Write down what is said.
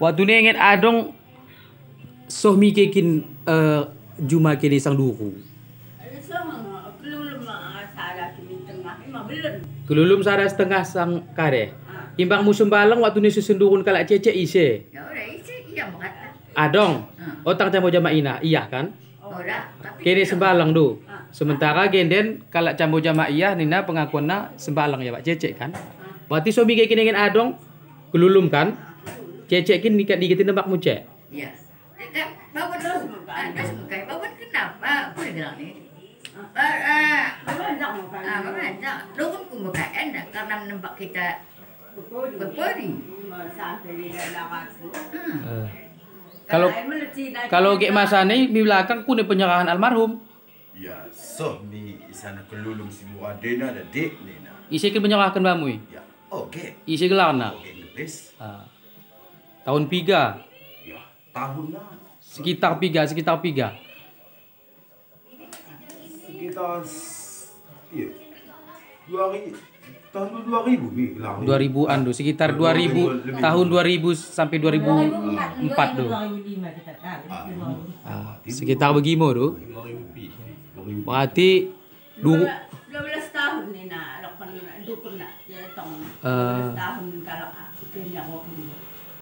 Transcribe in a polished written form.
Waktu ni ingat adong soh mi kekin juma kini sang duru. Kelulum sada setengah sang kare. Imbang musim balang waktu ni susundurun kalak cece ise. Ya udah isi iya makata. Adong. Otang cambo jama ina, iya kan? Ora, tapi Kini sembalang do. Sementara genden kalak cambo jama iya nina pengakuanna sembalang ya Pak cece kan? Berarti somi kayak kini adong kelulum kan? Cece kin nikat dikitin tembak muce. iya. Kan bawa terus ada sebagai bawa kenapa? Aku bilang nih. Banyak. Dukun kumbukaan karena menembak kita berperi. Kalau kayak masa ini di belakang pun penyerahan almarhum. Ya, so mi sana kelulum si muadena ada dek nina. Isi kan menyerahkan bamui. Ya, oke. Isi gelar nak. Oke, ngetes. Tahun 3. Ya, tahun lah. Sekitar 3. Sekitar iya. 2000 mi lah. 2000-an tuh, sekitar 2000 tahun 2000 sampai 2004 tuh. Sekitar begimo tuh. Berarti 12 tahun ni nak lakukan dukun nak. Ya tong 12 tahun kalau aku punya waktu.